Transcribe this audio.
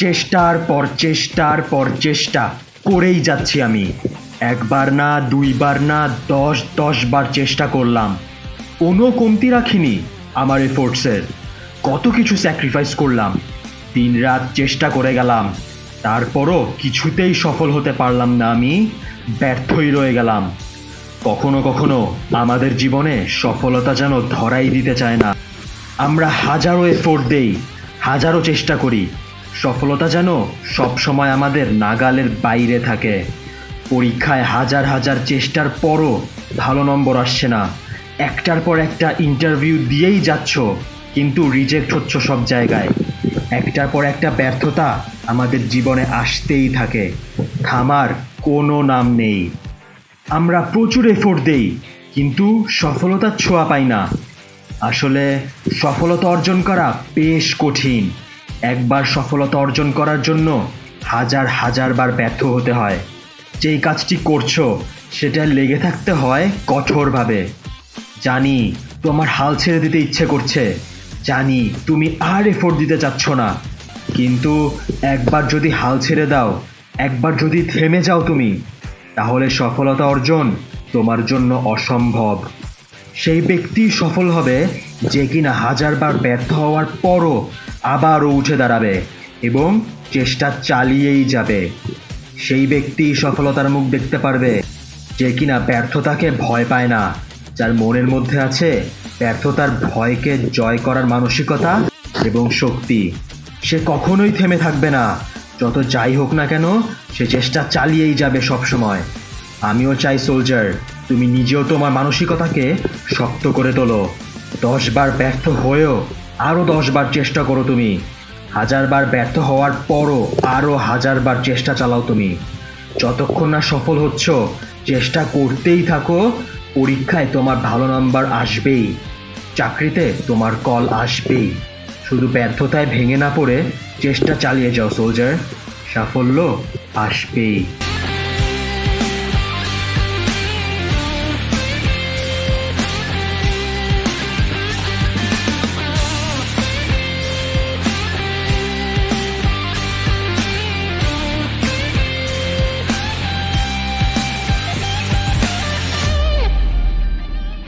চেষ্টার পর চেষ্টা করেই যাচ্ছি আমি। একবার না, দুইবার না, 10 বার চেষ্টা করলাম। কোনো কমতি রাখিনি আমার এফোর্টসের। কত কিছু স্যাক্রিফাইস করলাম, দিনরাত চেষ্টা করে গেলাম। তারপরও কিছুতেই সফল হতে পারলাম না, আমি ব্যর্থই রয়ে গেলাম। কখনো কখনো আমাদের জীবনে সফলতা যেন ধরাই দিতে চায় না। আমরা হাজারো এফোর্ট দেই, হাজারো চেষ্টা করি, সফলতা যেন সবসময় আমাদের নাগালের বাইরে থাকে। পরীক্ষায় হাজার হাজার চেষ্টার পরও ভালো নম্বর আসছে না। একটার পর একটা ইন্টারভিউ দিয়েই যাচ্ছ, কিন্তু রিজেক্ট হচ্ছ সব জায়গায়। একটার পর একটা ব্যর্থতা আমাদের জীবনে আসতেই থাকে, থামার কোনো নাম নেই। আমরা প্রচুর এফোর্ট দেই, কিন্তু সফলতার ছোঁয়া পাই না। আসলে সফলতা অর্জন করা বেশ কঠিন। একবার সফলতা অর্জন করার জন্য হাজার হাজার বার ব্যর্থ হতে হয়। যেই কাজটি করছো সেটা লেগে থাকতে হয় কঠোরভাবে। জানি তোমার হাল ছেড়ে দিতে ইচ্ছে করছে, জানি তুমি আর এফোর্ট দিতে চাচ্ছ না, কিন্তু একবার যদি হাল ছেড়ে দাও, একবার যদি থেমে যাও তুমি, তাহলে সফলতা অর্জন তোমার জন্য অসম্ভব। সেই ব্যক্তি সফল হবে যে কিনা হাজারবার ব্যর্থ হওয়ার পরও আবারও উঠে দাঁড়াবে এবং চেষ্টা চালিয়েই যাবে। সেই ব্যক্তি সফলতার মুখ দেখতে পারবে যে কিনা ব্যর্থতাকে ভয় পায় না, যার মনের মধ্যে আছে ব্যর্থতার ভয়কে জয় করার মানসিকতা এবং শক্তি। সে কখনোই থেমে থাকবে না, যত যাই হোক না কেন সে চেষ্টা চালিয়েই যাবে সব সময়। আমিও চাই সোলজার, তুমি নিজেও তোমার মানসিকতাকে শক্ত করে তোলো। 10 বার ব্যর্থ হয়েও আরও 10 বার চেষ্টা করো তুমি। 1000 বার ব্যর্থ হওয়ার পরও আরও 1000 বার চেষ্টা চালাও তুমি। যতক্ষণ না সফল হচ্ছ চেষ্টা করতেই থাকো। পরীক্ষায় তোমার ভালো নাম্বার আসবেই, চাকরিতে তোমার কল আসবেই। শুধু ব্যর্থতায় ভেঙে না পড়ে চেষ্টা চালিয়ে যাও সোলজার, সাফল্য আসবেই।